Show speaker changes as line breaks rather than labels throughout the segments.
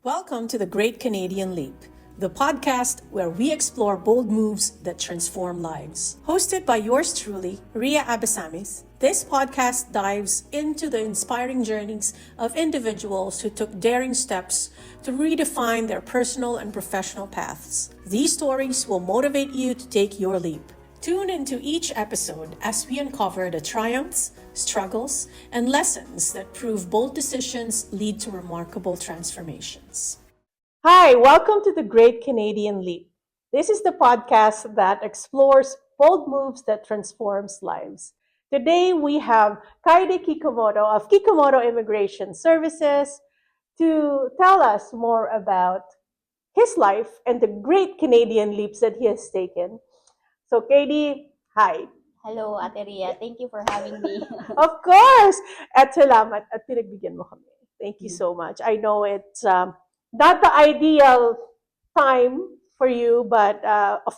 Welcome to the Great Canadian Leap, the podcast where we explore bold moves that transform lives. Hosted by yours truly, Ria Abesamis, this podcast dives into the inspiring journeys of individuals who took daring steps to redefine their personal and professional paths. These stories will motivate you to take your leap. Tune into each episode as we uncover the triumphs, struggles, and lessons that prove bold decisions lead to remarkable transformations. Hi, welcome to the Great Canadian Leap. This is the podcast that explores bold moves that transforms lives. Today we have Kaide Kikumoto of Kikumoto Immigration Services to tell us more about his life and the great Canadian leaps that he has taken. So, Katie, hi.
Hello, Ate Ria. Thank you for having me.
Of course! At salamat at pinagbigyan mo kami. Thank you so much. I know it's not the ideal time for you, but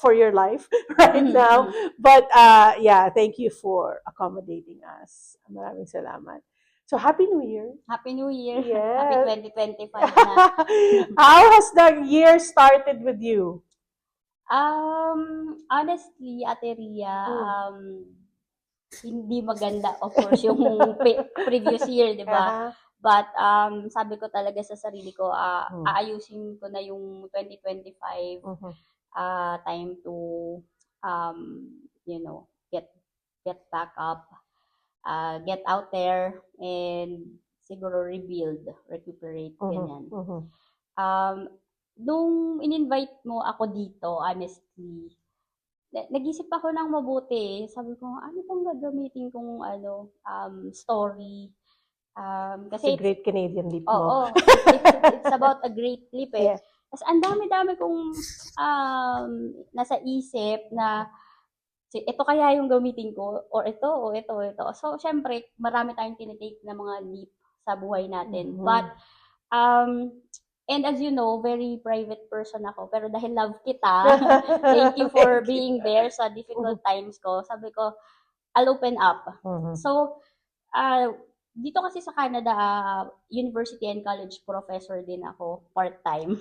for your life right now. But yeah, thank you for accommodating us. Maraming salamat. So, Happy New Year.
Happy New Year.
Yes.
Happy 2025 na.
How has the year started with you?
Honestly, Ate Ria, hindi maganda, of course, yung previous year, di ba? But sabi ko talaga sa sarili ko, aayusin ko na yung 2025 time to, get back up, get out there, and siguro rebuild, recuperate, ganyan. Nung in-invite mo ako dito, honestly, nag-isip ako ng mabuti. Sabi ko, ano bang gagamitin kong story? Kasi
It's a great Canadian leap
Oo,
mo.
it's about a great leap eh.
Yes.
Kasi ang dami-dami kong nasa isip na ito kaya yung gamitin ko, or ito, o ito. So, syempre, marami tayong tinitake na mga leap sa buhay natin. But, and as you know, very private person ako. Pero dahil love kita, thank you for being there sa difficult times ko. Sabi ko, I'll open up. So, dito kasi sa Canada, university and college professor din ako, part-time.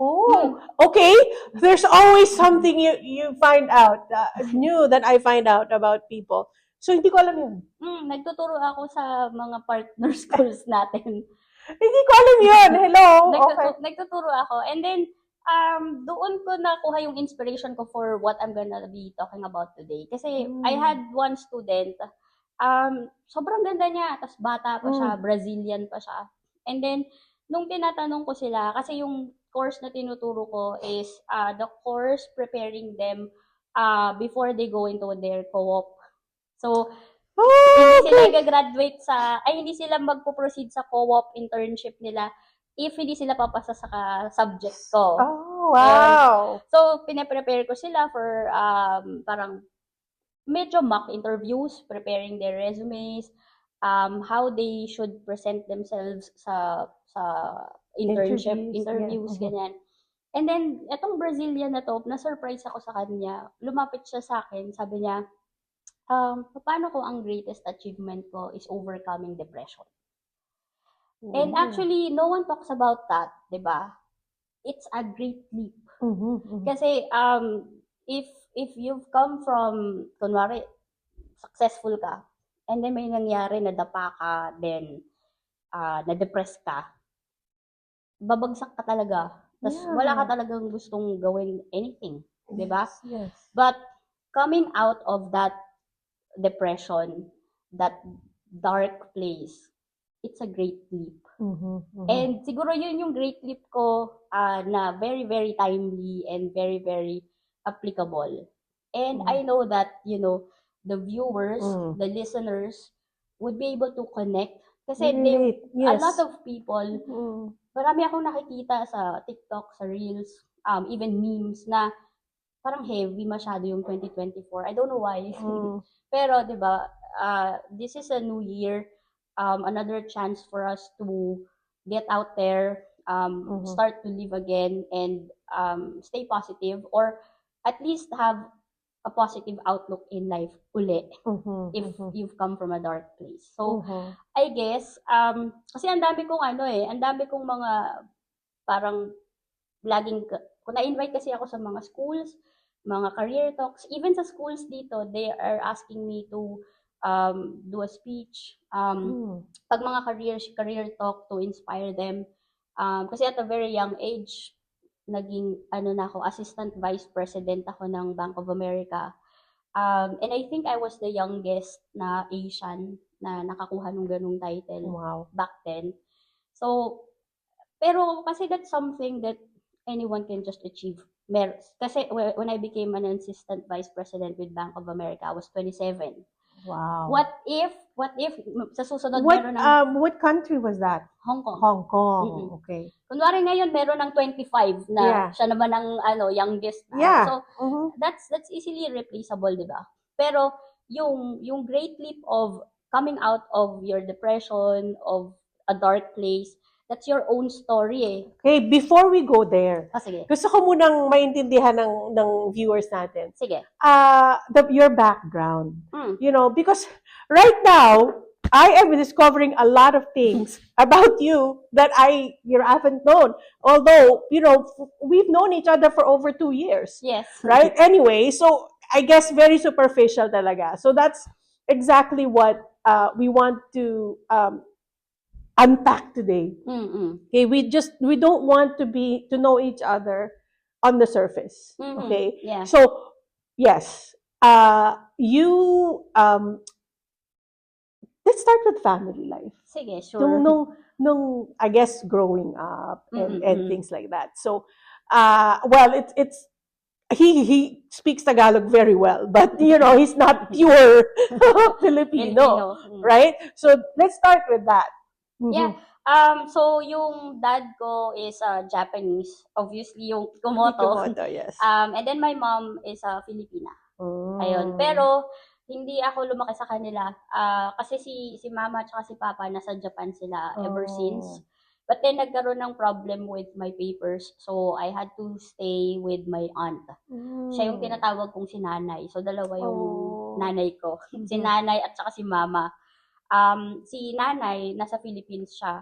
Oh, okay. There's always something you find out, new that I find out about people. So, hindi ko alam yun.
Nagtuturo ako sa mga partner schools natin.
Hindi ko alam yun. Hello. Okay.
Nagtuturo ako. And then, doon ko nakuha yung inspiration ko for what I'm gonna be talking about today. Kasi I had one student, sobrang ganda niya, tapos bata pa siya, Brazilian pa siya. And then, nung tinatanong ko sila, kasi yung course na tinuturo ko is the course preparing them before they go into their co-op. So, hindi sila gagraduate hindi sila magpo-proceed sa co-op internship nila if hindi sila papasa sa subject ko.
Oh, wow.
So, pinaprepare ko sila for parang medyo mock interviews, preparing their resumes, how they should present themselves sa interviews, ganyan. And then, etong Brazilian na to, na-surprise ako sa kanya. Lumapit siya sa akin, sabi niya, paano ko ang greatest achievement ko is overcoming depression. And actually, no one talks about that, di ba? It's a great leap. Kasi, if you've come from, kunwari, successful ka, and then may nangyari, nadapa ka, then na-depress ka, babagsak ka talaga. Tapos wala ka talagang gustong gawin anything, di ba?
Yes.
But coming out of that depression, that dark place, it's a great leap. And siguro yun yung great leap ko na very, very timely and very, very applicable. And I know that, the viewers, the listeners would be able to connect. Kasi a lot of people, marami akong nakikita sa TikTok, sa Reels, even memes na parang heavy masyado yung 2024. I don't know why. Pero, di ba, this is a new year, another chance for us to get out there, start to live again, and stay positive, or at least have a positive outlook in life uli if you've come from a dark place. So, I guess, kasi ang dami kong mga parang laging, kung na-invite kasi ako sa mga schools, mga career talks, even sa schools dito, they are asking me to do a speech. Pag mga career talk to inspire them. Kasi at a very young age, naging na ako, assistant vice president ako ng Bank of America. And I think I was the youngest na Asian na nakakuha ng ganung title back then. So, pero kasi that's something that anyone can just achieve. Kasi when I became an assistant vice president with Bank of America, I was 27.
Wow.
What if sa susunod meron ng
what country was that?
Hong Kong.
Hong Kong. Okay.
Kunwari ngayon meron ng 25 na siya naman ang youngest na.
Yeah.
So that's easily replaceable, 'di ba? Pero yung great leap of coming out of your depression, of a dark place, that's your own story eh.
Okay, before we go there,
Sige.
gusto ko munang maintindihan ng viewers natin.
Sige.
Your background. You know, because right now, I am discovering a lot of things about you that I haven't known. Although, you know, we've known each other for over 2 years.
Yes.
Right? Anyway, so I guess very superficial talaga. So that's exactly what we want to unpack today. Okay, we don't want to know each other on the surface. Okay?
Yeah.
So, yes. You let's start with family life.
Sige, sure.
Nung I guess growing up and things like that. So, well, it's he speaks Tagalog very well, but you know, he's not pure Filipino, right? So, let's start with that.
Yeah. So yung dad ko is Japanese, obviously yung Kumoto.
Yes.
And then my mom is Filipina. Ayun. Pero hindi ako lumaki sa kanila. Kasi si mama at si papa nasa Japan sila ever since. But then nagkaroon ng problem with my papers. So I had to stay with my aunt. Siya yung tinatawag kong si nanay. So dalawa yung nanay ko. Si nanay at saka si mama. Si nanay, nasa Philippines siya.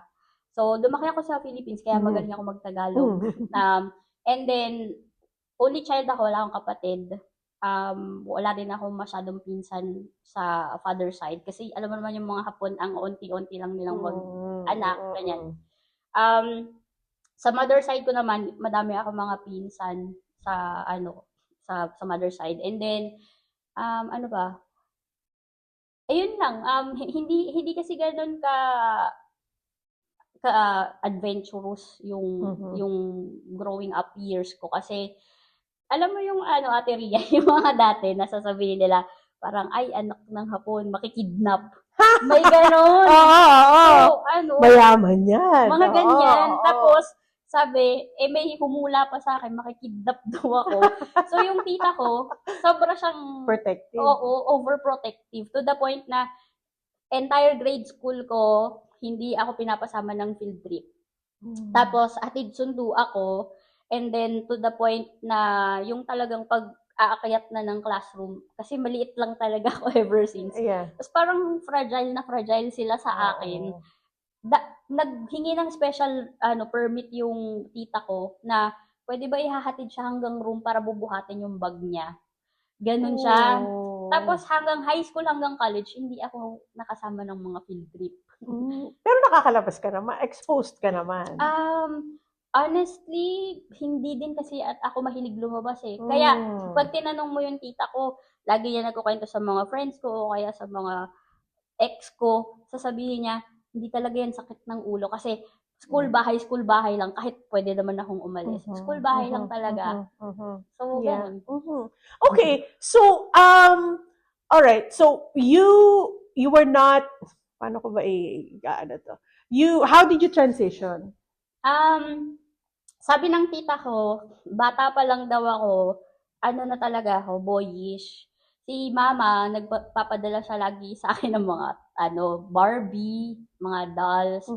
So, lumaki ako sa Philippines, kaya magaling ako mag-Tagalog. And then, only child ako, wala akong kapatid. Wala din ako masyadong pinsan sa father side. Kasi, alam mo naman yung mga Hapon, ang unti-unti lang nilang mag-anak, ganyan. Sa mother side ko naman, madami ako mga pinsan sa mother side. And then, ano ba? Ayun lang, hindi kasi gano'n ka adventurous yung growing up years ko kasi alam mo yung Ate Ria, yung mga dati nasasabihin nila parang ay anak ng Hapon makikidnap. May gano'n.
So, mayaman yan.
Mga ganyan. Tapos sabi, may humula pa sa akin, makikidnap daw ako. So, yung tita ko, sobra siyang
protective.
Oo, overprotective. To the point na entire grade school ko, hindi ako pinapasama ng field trip. Tapos, atid sundo ako. And then, to the point na yung talagang pag-aakyat na ng classroom, kasi maliit lang talaga ako ever since.
Yeah.
Tapos parang fragile sila sa akin. Naghingi ng special permit yung tita ko na pwede ba ihahatid siya hanggang room para bubuhatin yung bag niya. Ganun siya. Tapos hanggang high school, hanggang college, hindi ako nakasama ng mga field trip.
Pero nakakalabas ka naman, exposed ka naman.
Honestly, hindi din kasi at ako mahilig lumabas eh. Kaya pag tinanong mo yung tita ko, lagi niya nagkukwento sa mga friends ko o kaya sa mga ex ko, sasabihin niya, hindi talaga yan sakit ng ulo kasi school bahay lang kahit pwede naman akong umalis. School bahay lang talaga. So,
yeah. Okay. So, all right. So, you were not, paano ko ba how did you transition?
Sabi ng tita ko, bata pa lang daw ako, na talaga ako, boyish. Si mama, nagpapadala siya lagi sa akin ng mga, Barbie, mga dolls.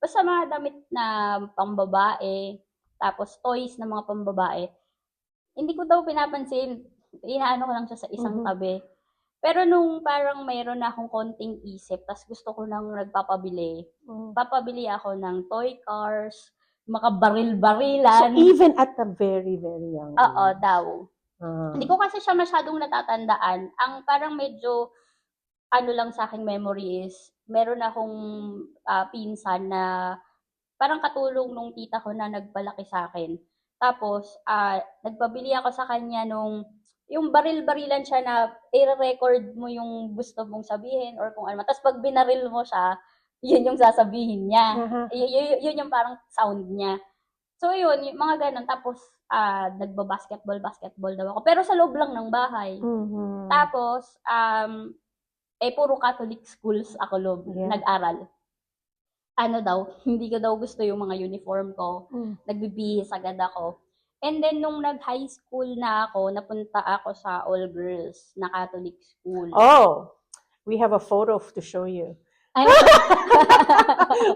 Basta mga damit na pambabae, tapos toys na mga pambabae. Hindi ko daw pinapansin. Inaano ko lang siya sa isang tabi. Pero nung parang mayroon na akong konting isip, tas gusto ko nang nagpapabili, papabili ako ng toy cars, makabaril-barilan.
So, even at a very, very young age.
Oo, daw. Hindi ko kasi siya masyadong natatandaan. Ang parang medyo, ano lang sa aking memory is, meron akong pinsan na parang katulong nung tita ko na nagpalaki sa akin. Tapos, nagpabili ako sa kanya nung, yung baril-barilan siya na i-record mo yung gusto mong sabihin or kung ano. Tapos pag binaril mo siya, yun yung sasabihin niya. Yun yung parang sound niya. So yun, yung mga ganun. Tapos, nagba-basketball daw ako. Pero sa loob lang ng bahay. Tapos, puro Catholic schools ako nag-aral. Ano daw, hindi ko daw gusto yung mga uniform ko. Nagbibihis agad ako. And then, nung nag-high school na ako, napunta ako sa all-girls na Catholic school.
Oh, we have a photo to show you.
Ay,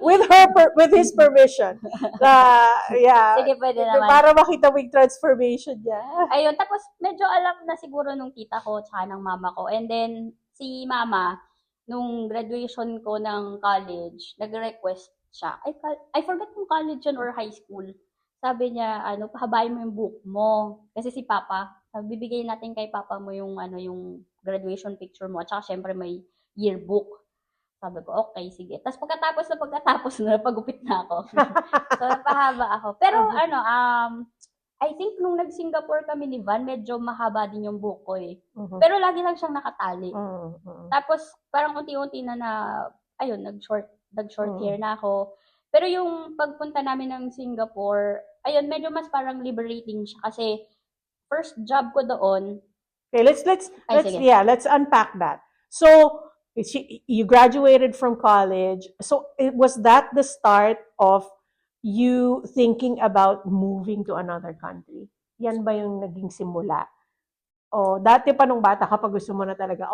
With his permission. Yeah.
sige, pwede naman.
Para makita mo yung transformation niya.
Ayun, tapos medyo alam na siguro nung tita ko tsaka ng mama ko. And then, si mama, nung graduation ko ng college, nag-request siya. I forgot kung college yun or high school. Sabi niya, pahabain mo yung book mo. Kasi si Papa, bibigay natin kay Papa mo yung, yung graduation picture mo. At saka syempre may yearbook. Sabi ko, okay, sige. Tapos pagkatapos na, pagupit na ako. So, napahaba ako. Pero I think nung nag-Singapore kami ni Van, medyo mahaba din yung book ko eh. Pero lagi lang siyang nakatali. Tapos, parang unti-unti ayun, nag-short hair na ako. Pero yung pagpunta namin ng Singapore, ayun, medyo mas parang liberating siya. Kasi, first job ko doon.
Okay, let's unpack that. So, you graduated from college. So, was that the start of you thinking about moving to another country? Yan ba yung naging simula? O, dati pa nung bata kapag gusto mo na talaga,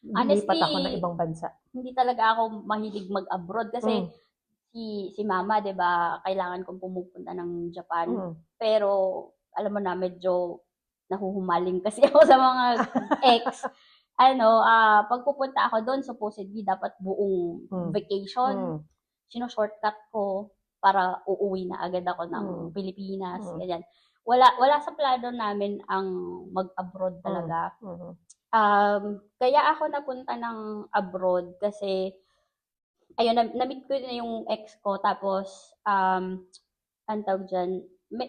lipat ako ng ibang bansa.
Hindi talaga ako mahilig mag-abroad kasi si mama, 'di ba, kailangan kong pumupunta ng Japan. Pero alam mo na, medyo nahuhumaling kasi ako sa mga ex. Pag pupunta ako doon, supposedly dapat buong vacation. Shortcut ko para uuwi na agad ako ng Pilipinas, ganyan. Wala sa plano namin ang mag-abroad talaga. Kaya ako napunta ng abroad kasi ayun, na-meet ko na yung ex ko, tapos ang tawag dyan,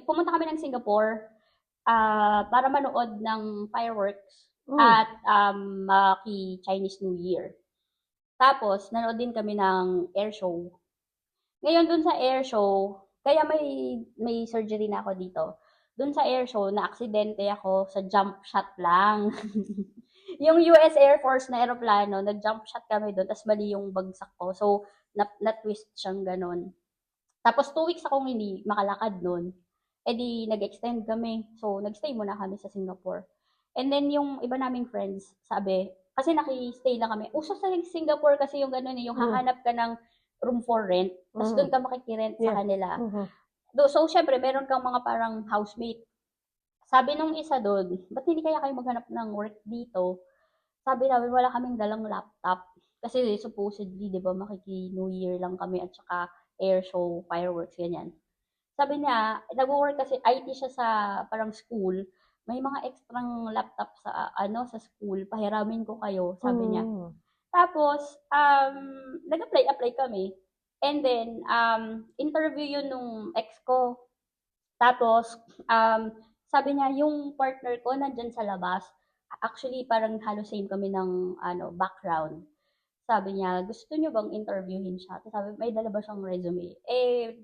pumunta kami ng Singapore para manood ng fireworks at Chinese New Year. Tapos, nanood din kami ng air show. Ngayon, dun sa air show, kaya may surgery na ako dito. Dun sa air show, na-aksidente ako sa jump shot lang. Yung US Air Force na aeroplano, nag-jump shot kami doon, tapos mali yung bagsak ko. So, na-twist siyang ganun. Tapos, 2 weeks akong hindi makalakad doon. Di, nag-extend kami. So, nag-stay muna kami sa Singapore. And then, yung iba naming friends, sabi, kasi naki-stay lang kami. Uso sa Singapore kasi yung ganun yung hahanap ka ng room for rent, tapos doon ka makikirent sa kanila. So, syempre, meron kang mga parang housemate. Sabi nung isa doon, ba't hindi kaya kayo maghanap ng work dito? Sabi namin, wala kaming dalang laptop. Kasi supposedly, di ba, New Year lang kami at saka air show, fireworks, ganyan. Sabi niya, nag-work kasi IT siya sa parang school. May mga extrang laptop sa sa school, pahiramin ko kayo, sabi niya. Tapos, nag-apply kami. And then, interview yun nung ex ko. Tapos, sabi niya, yung partner ko nandyan sa labas. Actually, parang halos same kami ng background. Sabi niya, gusto niyo bang interviewin siya? Tapos sabi, may dala ba siyang resume?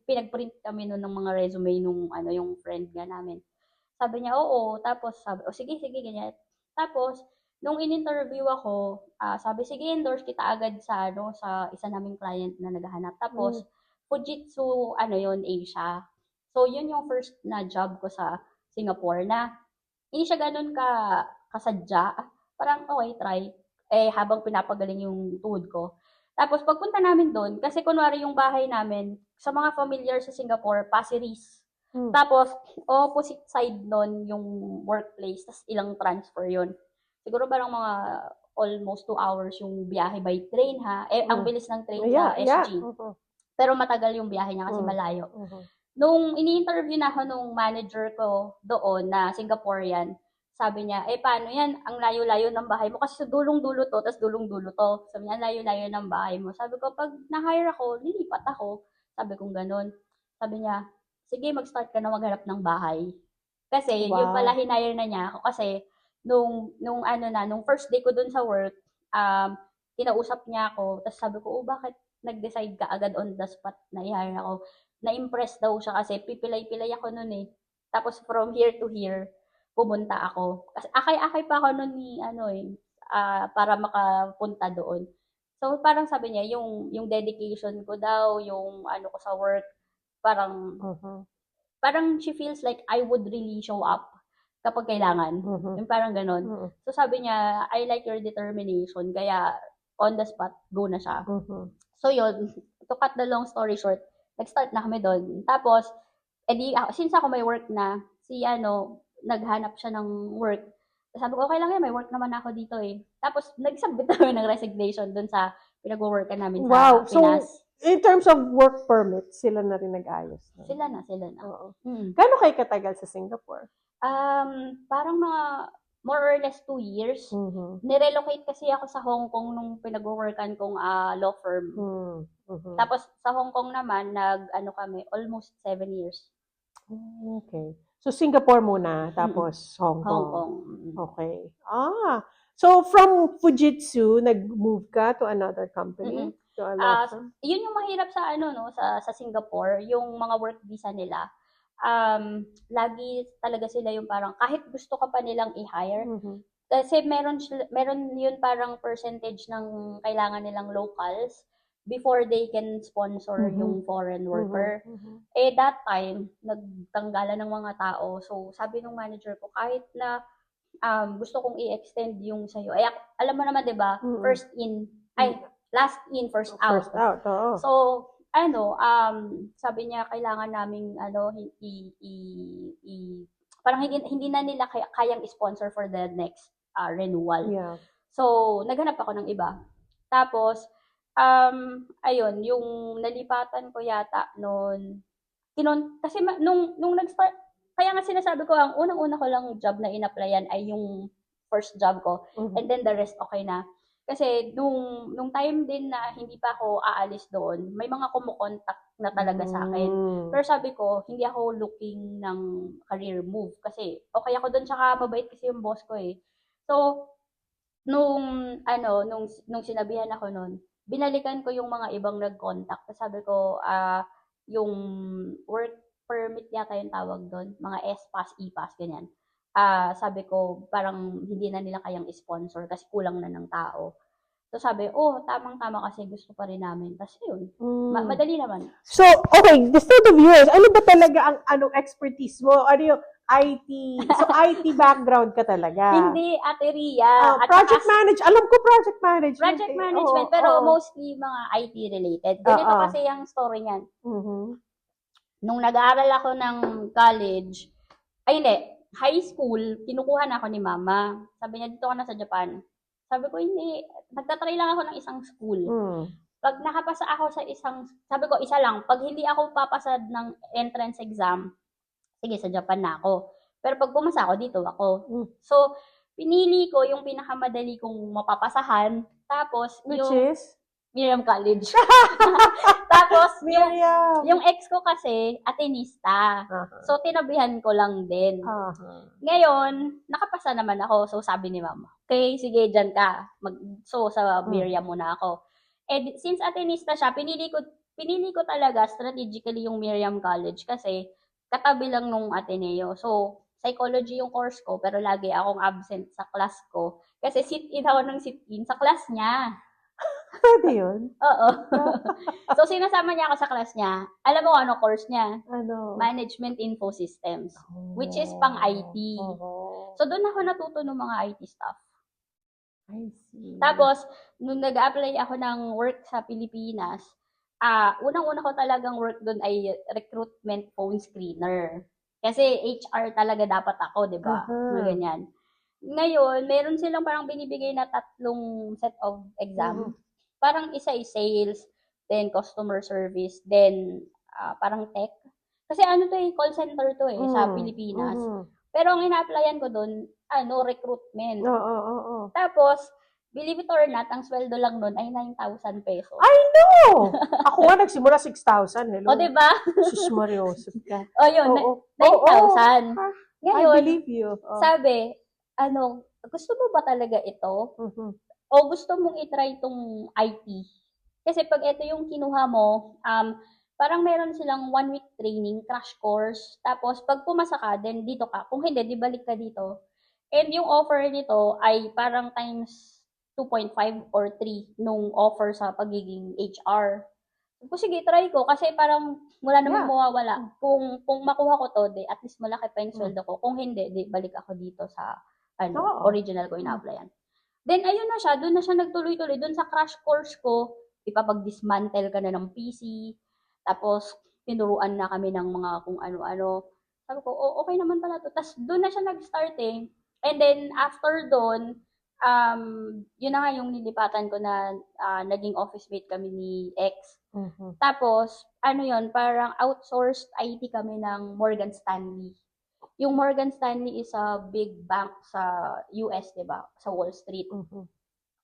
Pinag-print kami nun ng mga resume nung yung friend nga namin. Sabi niya, oo. Tapos sabi, sige, ganyan. Tapos, nung in-interview ako, sabi, sige, endorse kita agad sa sa isa naming client na naghahanap. Tapos, Fujitsu, Asia. So, yun yung first na job ko sa Singapore na hindi siya ganun kasadya. Parang, okay, try. Habang pinapagaling yung tuhod ko. Tapos, pagpunta namin doon, kasi kunwari yung bahay namin, sa mga familiar sa Singapore, Pasir Ris. Tapos, opposite side nun yung workplace, tas ilang transfer yun. Siguro parang mga almost 2 hours yung biyahe by train, ha? Ang bilis ng train sa SG. Pero matagal yung biyahe niya kasi malayo. Nung ini-interview na ako nung manager ko doon na Singaporean, sabi niya, paano yan? Ang layo-layo ng bahay mo. Kasi sa dulong-dulo to, tas dulong-dulo to. Sabi niya, ang layo-layo ng bahay mo. Sabi ko, pag na-hire ako, lilipat ako. Sabi kong ganun. Sabi niya, sige, mag-start ka na maghanap ng bahay. Kasi, yung pala hinire na niya ako. Kasi, nung first day ko dun sa work, kinausap niya ako. Tapos sabi ko, bakit nag-decide ka agad on the spot na i-hire ako? Na-impress daw siya kasi pipilay-pilay ako noon eh. Tapos from here to here, pumunta ako. Kasi akay-akay pa ako noon ni para makapunta doon. So parang sabi niya, yung dedication ko daw, yung ko sa work, parang parang she feels like I would really show up kapag kailangan. Yung parang ganon. So sabi niya, I like your determination. Kaya on the spot, go na siya. So yun, to cut the long story short, nag-start na kami doon. Tapos, since ako may work na, naghanap siya ng work. Sabi ko, okay lang yan, may work naman ako dito eh. Tapos, nag-submit kami ng resignation doon sa pinag-workan namin sa Pinas.
So, in terms of work permit, sila na rin nag-ayos.
Sila na.
Oo. Gano'n kayo katagal sa Singapore?
Parang mga more or less 2 years. Nirelocate kasi ako sa Hong Kong nung pinag-workan kong law firm. Tapos sa Hong Kong naman, kami, almost 7 years.
Okay. So Singapore muna, tapos Hong Kong.
Hong Kong.
Okay. So from Fujitsu, nag-move ka to another company? To a law firm?
Yun yung mahirap sa sa Singapore, yung mga work visa nila. Lagi talaga sila yung parang kahit gusto ka pa nilang i-hire, kasi meron yun parang percentage ng kailangan nilang locals before they can sponsor yung foreign worker. That time, nagtanggalan ng mga tao. So, sabi ng manager ko, kahit na gusto kong i-extend yung sa'yo. Alam mo naman, di ba? Last in, first out.
First out, oo.
So, sabi niya, kailangan naming, parang hindi na nila kayang sponsor for the next renewal.
Yeah.
So, naghanap ako ng iba. Tapos, ayun, yung nalipatan ko yata noon, kasi nung nag-start, kaya nga sinasabi ko, ang unang-una ko lang job na in-applyan ay yung first job ko, and then the rest okay na. Kasi nung time din na hindi pa ako aalis doon, may mga kumukontak na talaga sa akin. Pero sabi ko, hindi ako looking ng career move kasi okay ako doon, tsaka mabait kasi yung boss ko eh. So, nung sinabihan ako noon, binalikan ko yung mga ibang nag-contact. Sabi ko, yung work permit yata yung tawag doon, mga S-Pass, E-Pass, ganyan. Sabi ko, parang hindi na nila kayang sponsor kasi kulang na ng tao. So sabi, tamang-tama kasi gusto pa rin namin. Tapos yun, madali naman.
So, okay, just for the viewers, ano ba talaga ang expertise mo? Ano yung IT? So, IT background ka talaga?
Hindi, Ate Ria.
Project management. Alam ko project management.
Project management, pero mostly mga IT related. Ganito kasi yung story niyan. Nung nag-aaral ako ng college, high school, kinukuha na ako ni mama. Sabi niya, dito ka na sa Japan. Sabi ko, hindi. Nagtatry lang ako ng isang school. Pag nakapasa ako sa sabi ko, isa lang. Pag hindi ako papasa ng entrance exam, sige, sa Japan na ako. Pero pag pumasa ako, dito ako. So, pinili ko yung pinakamadali kong mapapasahan. Tapos,
Which is?
Miriam College. Tapos, yung ex ko kasi, Atenista. So, tinabihan ko lang din. Ngayon, nakapasa naman ako. So, sabi ni mama, okay, sige, dyan ka. So, sa Miriam muna ako. Since Atenista siya, pinili ko talaga strategically yung Miriam College kasi katabi lang nung Ateneo. So, psychology yung course ko, pero lagi akong absent sa class ko. Kasi sit-in ako ng sit-in sa class niya.
Pwede yun?
Oo. So, sinasama niya ako sa class niya. Alam mo ano course niya?
Ano?
Management Info Systems, which is pang IT. So, doon ako natuto ng mga IT stuff.
I see.
Tapos, nung nag-apply ako ng work sa Pilipinas, unang-una ko talagang work doon ay recruitment phone screener. Kasi HR talaga dapat ako, di ba? Ganyan. Ngayon, meron silang parang binibigay na 3 set of exam. Parang isa ay sales, then customer service, then parang tech. Kasi ano to call center to sa Pilipinas. Pero ang ina-applyan ko doon, recruitment.
Oo.
Tapos, believe it or not, ang sweldo lang nun ay 9,000 pesos.
I know! Ako nga nagsimula 6,000. Hello.
O, diba?
Sus Mariosep ka.
O, yun,
Oo.
9,000.
I
Ngayon,
believe you.
sabi, gusto mo ba talaga ito? O gusto mong itry itong IT? Kasi pag ito yung kinuha mo, parang meron silang 1 week training, crash course. Tapos, pag pumasa ka, then dito ka. Kung hindi, di balik ka dito. And yung offer nito ay parang times 2.5 or 3 nung offer sa pagiging HR. Kung sige, try ko. Kasi parang wala namang mawawala. Kung makuha ko to, di, at least malaki pa yung sweldo ko. Kung hindi, di balik ako dito sa original ko ina-applyan. Then, ayun na siya. Doon na siya nagtuloy-tuloy. Doon sa crash course ko, ipapag-dismantle ka na ng PC. Tapos, tinuruan na kami ng mga kung ano-ano. Sabi ko, okay naman pala to. Tapos, doon na siya nag-start eh. And then, after doon, yun na nga yung nilipatan ko na naging office mate kami ni X. Tapos, parang outsourced IT kami ng Morgan Stanley. Yung Morgan Stanley is a big bank sa US, diba? Sa Wall Street.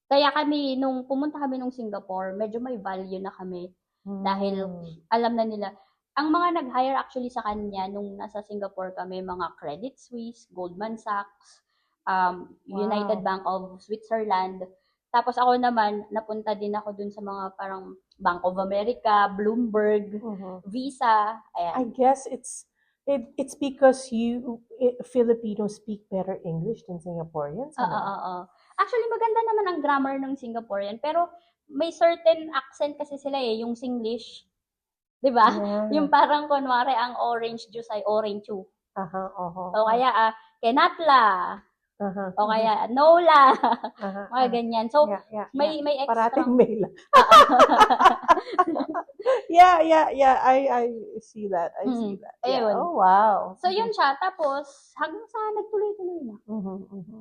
Kaya kami, nung pumunta kami nung Singapore, medyo may value na kami. Dahil alam na nila. Ang mga nag-hire actually sa kanya nung nasa Singapore kami, mga Credit Suisse, Goldman Sachs, United Bank of Switzerland. Tapos ako naman, napunta din ako dun sa mga parang Bank of America, Bloomberg, Visa. Ayan.
I guess it's because Filipinos speak better English than Singaporeans.
Actually, maganda naman ang grammar ng Singaporean, pero may certain accent kasi sila yung Singlish. 'Di ba? Yung parang kunwari ang orange juice ay orange juice. O kaya kenatla. O kaya nola. Mga ganyan. So, may extra.
Parating mail. Yeah. I see that.
Ayun.
Oh, wow.
So, yun siya. Tapos, hanggang sa nagtuloy-tuloy na.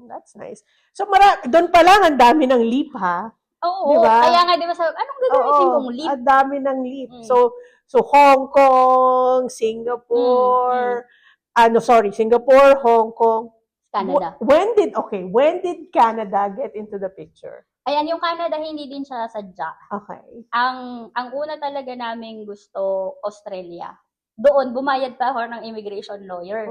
That's nice. So, doon pa lang ang dami ng leap, ha?
Oo. Diba? Kaya nga, di ba sabi, anong gagawin kong leap?
Ang dami ng leap. So Hong Kong, Singapore, Singapore, Hong Kong,
Canada.
When did Canada get into the picture?
Ayan, yung Canada, hindi din siya sadya.
Okay.
Ang una talaga naming gusto, Australia. Doon, bumayad pa ako ng immigration lawyer.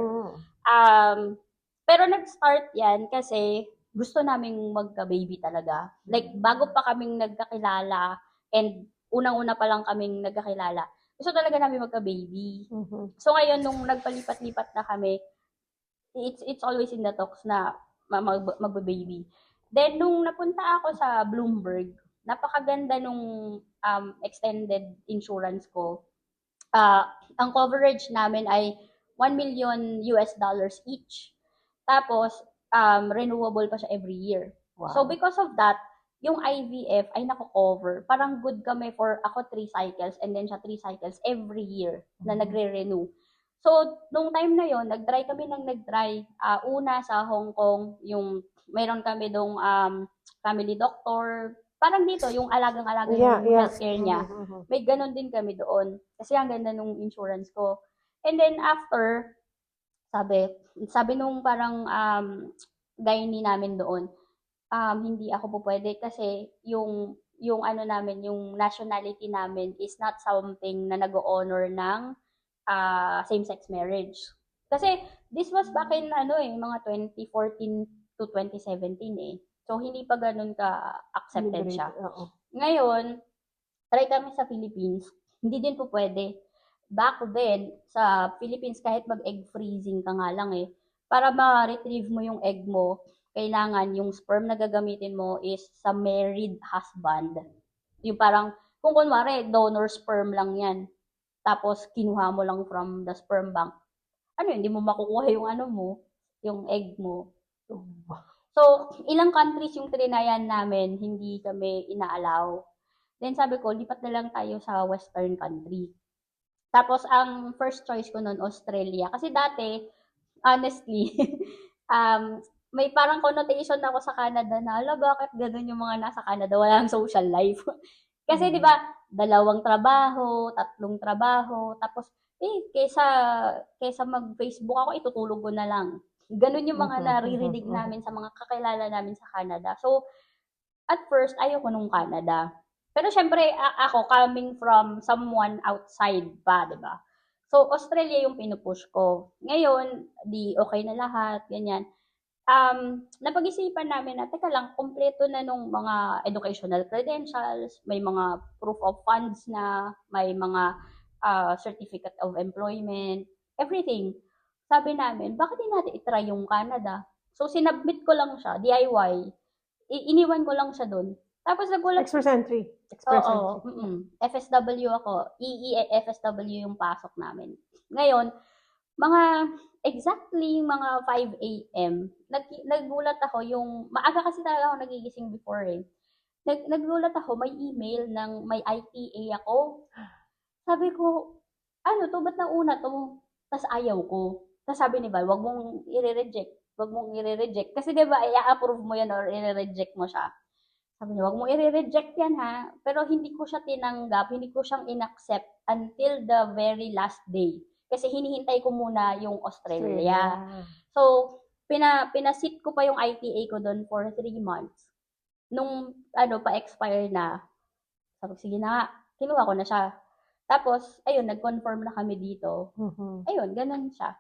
Pero nag-start yan kasi gusto naming magka-baby talaga. Like, bago pa kaming nagkakilala and unang-una pa lang kaming nagkakilala, gusto talaga namin magka-baby. So ngayon, nung nagpalipat-lipat na kami, it's always in the talks na magba-baby. Then, nung napunta ako sa Bloomberg, napakaganda nung extended insurance ko. Ang coverage namin ay $1 million each. Tapos, renewable pa siya every year.
Wow.
So, because of that, yung IVF ay nako-cover. Parang good kami for ako 3 cycles and then siya 3 cycles every year na nagre-renew. So, nung time na yon nag-try kami ng nag-try. Una sa Hong Kong, yung meron kami dong family doctor. Parang dito, yung alagang-alaga yung healthcare niya. May ganun din kami doon. Kasi ang ganda nung insurance ko. And then after, sabi nung parang gynae namin doon, hindi ako po pwede kasi yung namin, yung nationality namin is not something na nag-honor ng same-sex marriage. Kasi this was back in mga 2014 to 2017 eh. So hindi pa ganun ka-accepted siya. Ngayon, try kami sa Philippines, hindi din po pwede. Back then, sa Philippines, kahit mag-egg freezing ka nga lang para ma-retrieve mo yung egg mo, kailangan yung sperm na gagamitin mo is sa married husband. Yung parang, kung kunwari, donor sperm lang yan. Tapos, kinuha mo lang from the sperm bank. Hindi mo makukuha yung yung egg mo. So, ilang countries yung trinayan namin, hindi kami ina-allow. Then sabi ko, lipat na lang tayo sa western country. Tapos, ang first choice ko noon, Australia. Kasi dati, honestly, may parang connotation ako sa Canada na, bakit ganun yung mga nasa Canada, walang social life. Kasi 'di ba, 2 trabaho, 3 trabaho, tapos kaysa mag-Facebook ako, itutulog ko na lang. Gano'n yung mga naririnig namin sa mga kakilala namin sa Canada. So, at first ayoko nung Canada. Pero siyempre ako coming from someone outside pa, 'di ba? So, Australia yung pinupush ko. Ngayon, 'di okey na lahat, ganyan. Napag-isipan namin na, teka lang, kumpleto na nung mga educational credentials, may mga proof of funds na, may mga certificate of employment, everything. Sabi namin, bakit di natin itry yung Canada? So, sinubmit ko lang siya, DIY. Iniwan ko lang siya doon. Tapos nagulat,
Express entry. Express
oo,
entry.
FSW ako. FSW yung pasok namin. Ngayon, mga exactly mga 5 AM, nagulat ako yung maaga kasi talaga ako nagigising before, eh. Nagulat ako may email ng may ITA ako. Sabi ko, "Ano 'to, ba't nauna 'to?" Tas ayaw ko. Tas sabi ni Val, wag mong ire-reject. Kasi 'di ba i-a-approve mo 'yan or ire-reject mo siya. Sabi niya, "Wag mong ire-reject 'yan ha." Pero hindi ko siya tinanggap, hindi ko siyang inaccept until the very last day. Kasi hinihintay ko muna yung Australia. So, pinasit ko pa yung ITA ko doon for 3 months. Nung pa-expire na, sabi ko, sige na nga, kinuha ko na siya. Tapos, ayun, nag-confirm na kami dito. Ayun, ganun siya.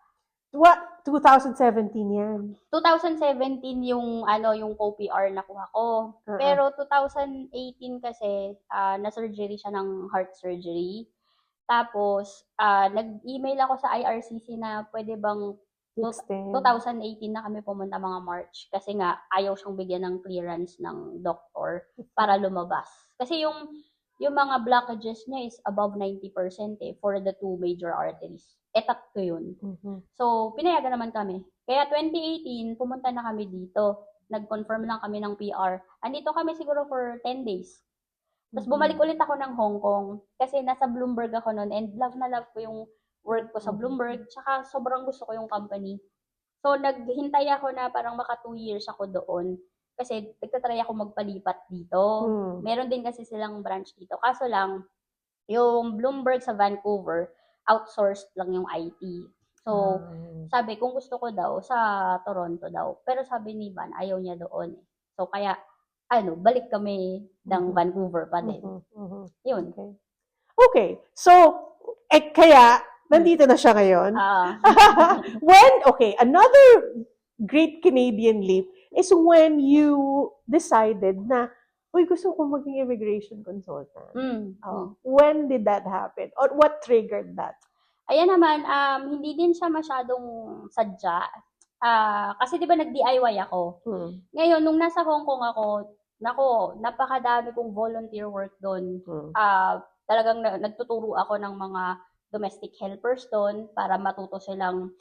What? 2017 yan.
2017 yung co-PR nakuha ko. Pero 2018 kasi, na-surgery siya ng heart surgery. Tapos, nag-email ako sa IRCC na pwede bang 2018 na kami pumunta mga March. Kasi nga, ayaw siyang bigyan ng clearance ng doktor para lumabas. Kasi yung mga blockages niya is above 90% for the 2 major arteries. Tatlo yun. So, pinayagan naman kami. Kaya 2018, pumunta na kami dito. Nag-confirm lang kami ng PR. Andito kami siguro for 10 days. Tapos bumalik ulit ako ng Hong Kong. Kasi nasa Bloomberg ako noon and love na love ko yung work ko sa Bloomberg. Tsaka sobrang gusto ko yung company. So, naghintay ako na parang maka 2 years ako doon. Kasi nagtatry ako magpalipat dito. Meron din kasi silang branch dito. Kaso lang, yung Bloomberg sa Vancouver, outsourced lang yung IT. So, sabi, kung gusto ko daw, sa Toronto daw. Pero sabi ni Van, ayaw niya doon. So, kaya, balik kami ng Vancouver pa din. Yun.
Okay. So, kaya, nandito na siya ngayon. Another great Canadian leap is when you decided na, uy, gusto ko maging immigration consultant. When did that happen? Or what triggered that?
Ayan naman, hindi din siya masyadong sadya. Kasi di ba nag-DIY ako? Ngayon, nung nasa Hong Kong ako, napakadami kong volunteer work doon. Talagang nagtuturo ako ng mga domestic helpers doon para matuto silang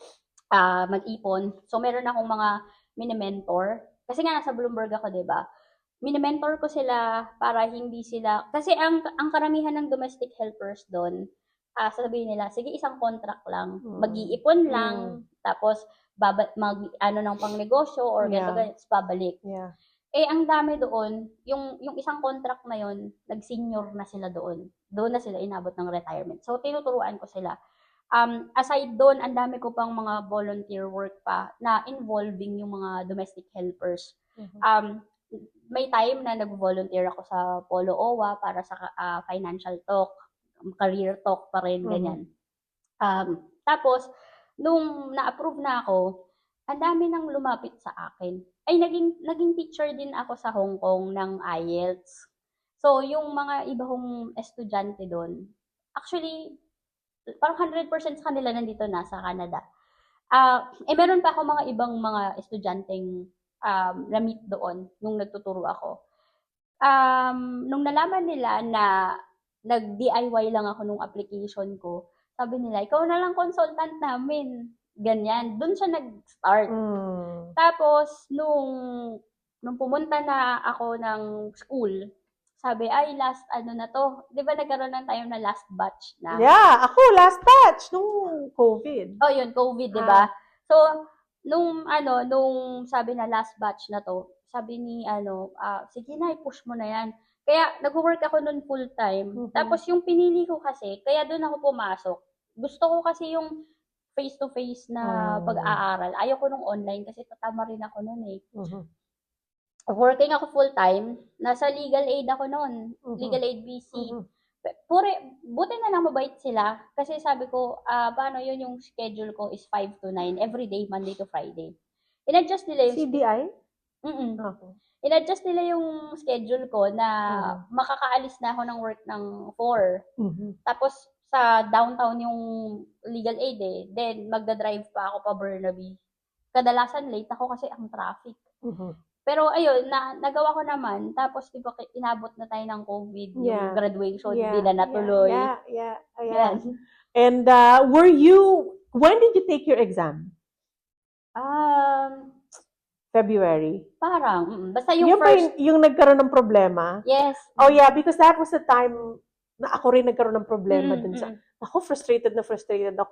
mag-ipon. So, meron akong mga mini-mentor. Kasi nga nasa Bloomberg ako, di ba? Mini-mentor ko sila para hindi sila... Kasi ang karamihan ng domestic helpers doon, sasabihin nila, sige, isang contract lang. Mag-iipon lang. Tapos, ng pangnegosyo or ganito, babalik. Ang dami doon, yung isang contract na yon, nag-senior na sila doon. Doon na sila inabot ng retirement. So, tinuturuan ko sila. Aside doon, ang dami ko pang mga volunteer work pa na involving yung mga domestic helpers. May time na nag-volunteer ako sa Polo OWA para sa financial talk, career talk pa rin, ganyan. Tapos, nung na-approve na ako, ang dami nang lumapit sa akin. Ay, naging teacher din ako sa Hong Kong ng IELTS. So, yung mga iba kong estudyante doon, actually, parang 100% sa kanila nandito na sa Canada. Meron pa ako mga ibang mga estudyanteng na-meet doon nung nagtuturo ako. Nung nalaman nila na nag-DIY lang ako nung application ko, sabi nila, ikaw na lang consultant namin. Ganyan. Doon siya nag-start. Tapos, nung pumunta na ako ng school, sabi, ay, last na to. Di ba nagkaroon ng time na last batch na?
Yeah, ako, last batch, nung COVID.
Oh, yun, COVID, di ba? So, nung sabi na last batch na to, sabi ni, sige na, i-push mo na yan. Kaya nag-work ako nun full-time. Tapos yung pinili ko kasi, kaya doon ako pumasok. Gusto ko kasi yung face-to-face na pag-aaral. Ayaw ko nung online kasi tatama rin ako nun eh. Working ako full-time, nasa legal aid ako noon, legal aid BC. Buti na lang mabait sila kasi sabi ko, paano yun yung schedule ko is 5 to 9 every day, Monday to Friday. In-adjust nila yung
CDI?
Okay. In-adjust nila yung schedule ko na makakaalis na ako ng work ng 4. Tapos sa downtown yung legal aid eh. Then magda-drive pa ako pa Burnaby. Kadalasan late ako kasi ang traffic. Pero ayun, nagawa ko naman. Tapos di ba inabot na tayo ng COVID, yung graduation, hindi na natuloy.
Yeah. And when did you take your exam? February.
Parang, basta yung first.
Yung nagkaroon ng problema?
Yes.
Oh yeah, because that was the time na ako rin nagkaroon ng problema dun sa, ako frustrated ako.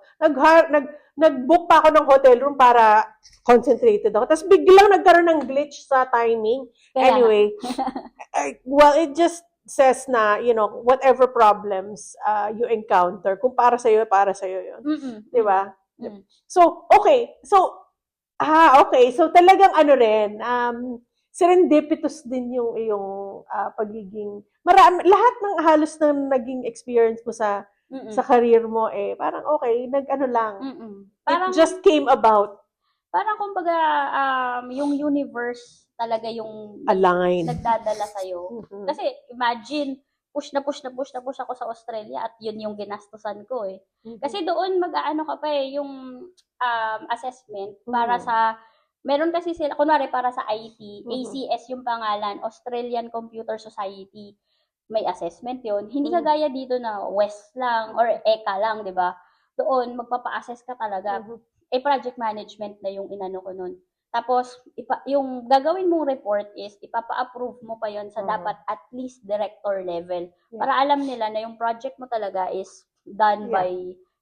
Nag-book pa ako ng hotel room para concentrated ako. Tapos biglang nagkaroon ng glitch sa timing. Anyway, well, it just says na, whatever problems you encounter, kung para sa'yo yun. Di ba? So, okay. Okay. So, talagang serendipitous din yung iyong pagiging, lahat ng halos ng naging experience mo sa career mo, parang okay, Parang, it just came about.
Parang kumbaga, yung universe talaga yung
align
nagdadala sa'yo. Kasi imagine, push ako sa Australia at yun yung ginastusan ko eh. Kasi doon mag-aano ka pa yung assessment para sa, meron kasi sila, kunwari para sa IT, ACS yung pangalan, Australian Computer Society. May assessment yon. Hindi kagaya dito na West lang or ECA lang, di ba? Doon, magpapa-assess ka talaga. Project management na yung inano ko nun. Tapos, yung gagawin mong report is, ipapa-approve mo pa yon sa dapat at least director level. Para alam nila na yung project mo talaga is done by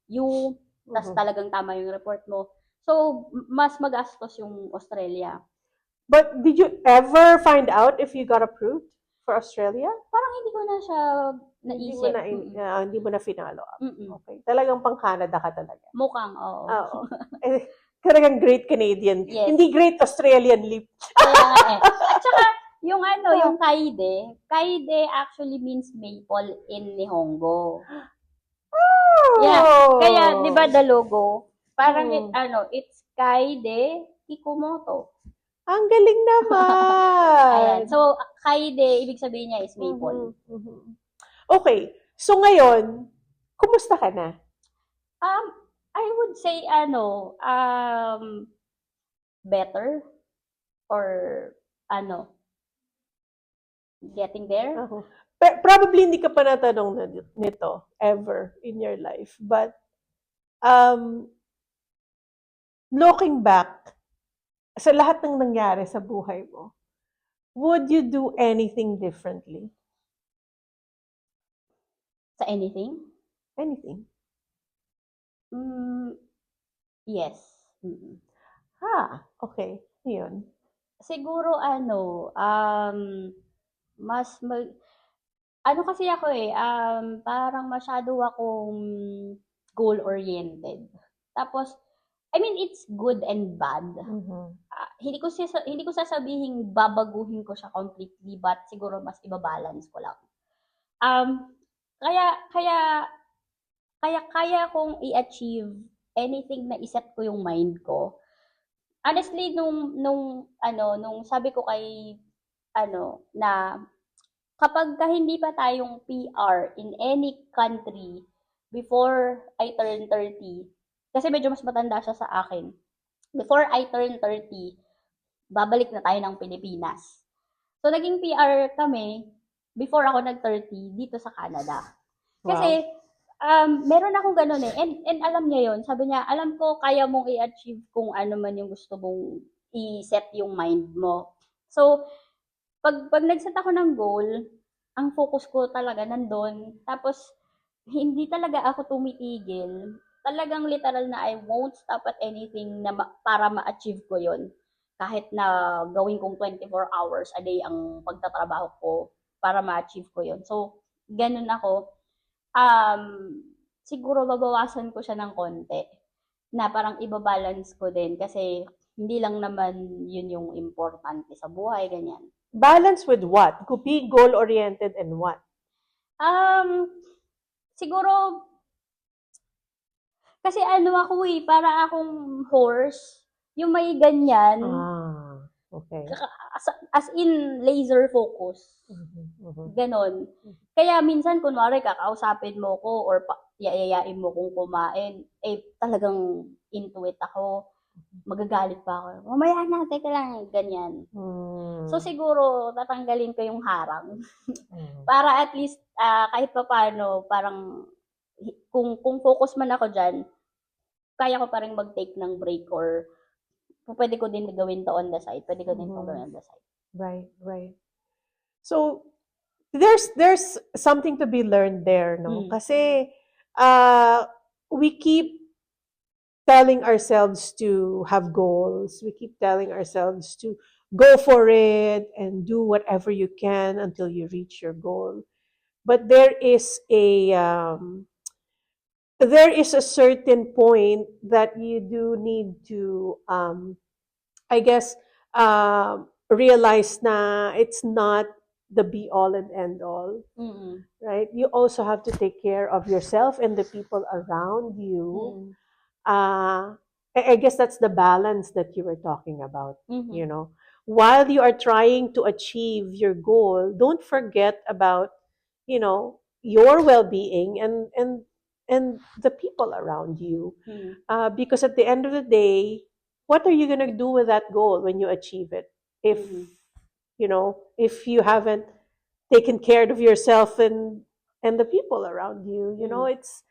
you, tas talagang tama yung report mo. So, mas magastos yung Australia.
But did you ever find out if you got approved for Australia?
Parang hindi ko na siya naisip.
Hindi mo na finalo up. Okay. Talagang pang Canada ka talaga.
Mukhang, oo.
Talagang Great Canadian.
Yes.
Hindi Great Australian Leap.
At saka, yung yung kaide actually means maple in Nihongo. Yeah. Kaya, di ba the logo? Parang it's kaide Kikumoto.
Ang galing naman!
Ayan. So, kaide, ibig sabihin niya is maple.
Okay. So, ngayon, kumusta ka na?
I would say, better or, getting there.
Probably hindi ka pa natanong nito ever in your life. But, looking back, sa lahat ng nangyari sa buhay mo, would you do anything differently?
Sa anything?
Anything.
Yes.
Okay. Yun.
Siguro, kasi ako parang masyado akong goal-oriented. Tapos, it's good and bad. Hindi ko sasabihin babaguhin ko siya completely, but siguro mas ibabalance ko lang. Kaya kong i-achieve anything na iset ko yung mind ko. Honestly, nung sabi ko kay, na kapag hindi pa tayong PR in any country before I turn 30, kasi medyo mas matanda siya sa akin. Before I turn 30, babalik na tayo ng Pilipinas. So, naging PR kami before ako nag-30 dito sa Canada. Kasi, meron akong ganun eh. And alam niya yon. Sabi niya, alam ko kaya mong i-achieve kung ano man yung gusto mong i-set yung mind mo. So, pag nag-set ako ng goal, ang focus ko talaga nandun. Tapos, hindi talaga ako tumitigil. Talagang literal na I won't stop at anything na para ma-achieve ko yon. Kahit na gawin kong 24 hours a day ang pagtatrabaho ko. para ma-achieve ko yun. So, ganun ako. Siguro babawasan ko siya ng konti na parang ibabalance ko din kasi hindi lang naman yun yung importante sa buhay, ganyan.
Balance with what? Could be goal-oriented and what?
Siguro, kasi ako para akong horse, yung may ganyan,
Okay.
as in laser focus. Ganon. Kaya minsan, kunwari, kakausapin mo ko or yayayain mo kong kumain, talagang into it ako. Magagalit pa ako. Mamaya na, teka lang, ganyan. So, siguro, tatanggalin ko yung harang. Para at least, kahit pa paano, parang, kung focus man ako dyan, kaya ko pa rin mag-take ng break or pwede ko din gawin to on the side. Pwede ko din gawin on the side.
Right. So, there's something to be learned there, no? Kasi, we keep telling ourselves to have goals. We keep telling ourselves to go for it and do whatever you can until you reach your goal. But there is a certain point that you do need to, I guess, realize na it's not the be all and end all, right? You also have to take care of yourself and the people around you. I guess that's the balance that you were talking about. You know, while you are trying to achieve your goal, don't forget about, your well-being and the people around you. Because at the end of the day, what are you going to do with that goal when you achieve it? If, if you haven't taken care of yourself and the people around you, it's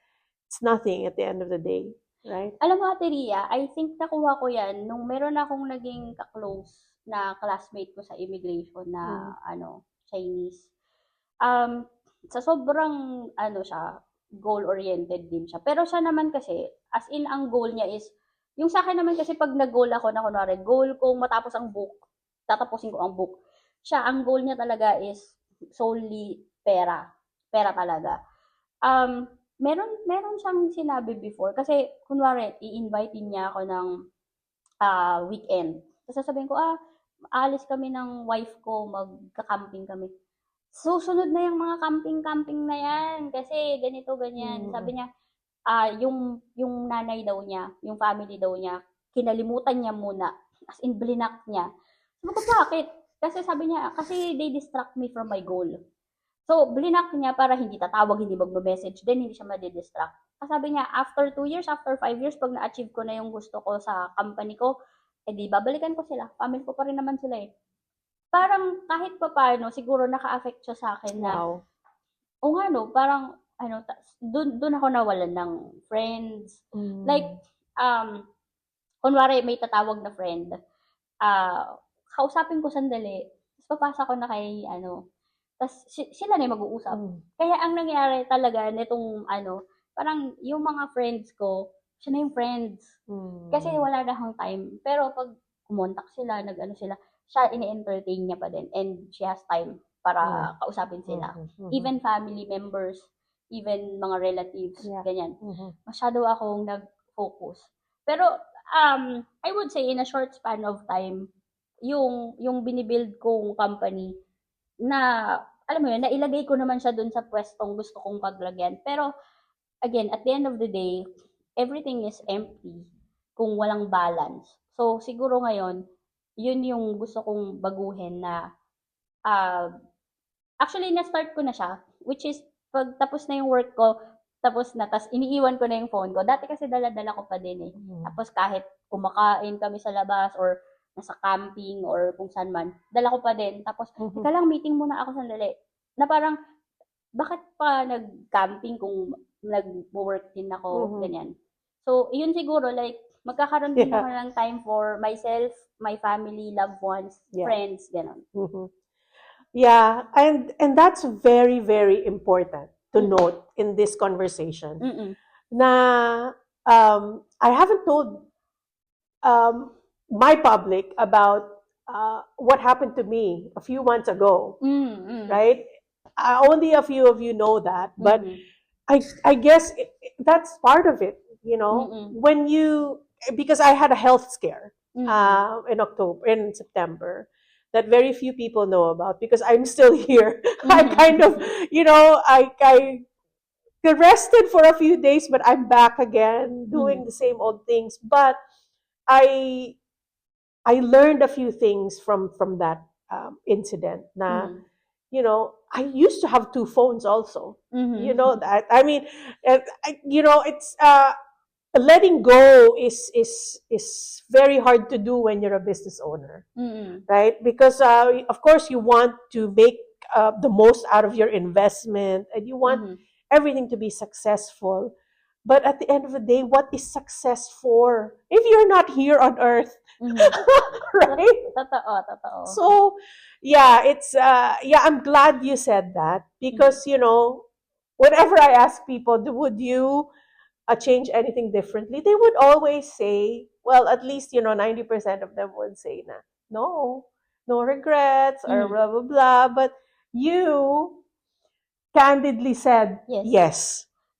nothing at the end of the day, right?
Alam mo, Ate Ria, I think nakuha ko yan nung meron akong naging ka-close na classmate ko sa immigration na, Chinese. Sa sobrang, siya, goal-oriented din siya. Pero siya naman kasi, as in, ang goal niya is, yung sa akin naman kasi pag nag-goal ako na kunwari, goal kong matapos ang book, tatapusin ko ang book. Siya, ang goal niya talaga is solely pera. Pera talaga. Meron siyang sinabi before, kasi kunwari, i-invite niya ako ng weekend. Tapos sasabihin ko, aalis kami ng wife ko, magka-camping kami. Susunod na yung mga camping-camping na yan, kasi ganito, ganyan. Sabi niya, yung nanay daw niya, yung family daw niya, kinalimutan niya muna. As in, blinak niya. Sabi ko, bakit? Kasi sabi niya, kasi they distract me from my goal. So, blinak niya para hindi tatawag, hindi magme-message, then hindi siya madidistract. Kasi sabi niya, after 2 years, after 5 years, pag na-achieve ko na yung gusto ko sa company ko, di babalikan ko sila. Family ko pa rin naman sila eh. Parang kahit pa paano, siguro naka-affect siya sa akin na, o nga no, parang, dun ako nawalan ng friends. Like, kunwari may tatawag na friend, kausapin ko sandali, tapos papasa ko na kay, tapos sila na yung mag-uusap. Kaya ang nangyari talaga nitong, parang yung mga friends ko, siya na yung friends. Kasi wala na akong time. Pero pag kumontak sila, nag-ano sila, siya ini-entertain niya pa din. And she has time para kausapin sila. Even family members, even mga relatives, ganyan. Masyado akong nag-focus. Pero, I would say in a short span of time, yung binibuild kong company, na, alam mo yun, nailagay ko naman siya dun sa pwestong gusto kong paglagyan. Pero, again, at the end of the day, everything is empty kung walang balance. So, siguro ngayon, yun yung gusto kong baguhin na, actually, na-start ko na siya, which is, pag tapos na yung work ko, tapos iniiwan ko na yung phone ko. Dati kasi dala-dala ko pa din eh. Tapos kahit kumakain kami sa labas or nasa camping or kung saan man, dala ko pa din. Tapos, teka lang, meeting muna ako sandali. Na parang, bakit pa nag-camping kung nag-work din ako, ganyan. So, yun siguro, like, magkakaroon din ako ng time for myself, my family, loved ones, friends, gano'n.
Yeah, and that's very, very important to note in this conversation. Na, I haven't told my public about what happened to me a few months ago, right? Only a few of you know that, but
Mhm.
I guess that's part of it,
Mm-mm.
when because I had a health scare
Mm-mm.
in September, that very few people know about because I'm still here. I kind of,
Mhm.
I rested for a few days, but I'm back again doing
Mhm.
the same old things. But I I learned a few things from that incident. Na,
Mhm.
I used to have two phones also. You know
Mhm.
that. I mean, it's letting go is very hard to do when you're a business owner,
Mm-mm.
right? Because of course you want to make the most out of your investment, and you want
Mhm.
everything to be successful. But at the end of the day, what is success for if you're not here on earth?
Mhm.
Right?
Totoo, totoo.
So yeah, I'm glad you said that,
Mhm.
because whenever I ask people, would you change anything differently, they would always say, well, at least 90% of them would say na, no, no regrets or
Mhm.
blah blah blah. But you candidly said
Yes.
yes,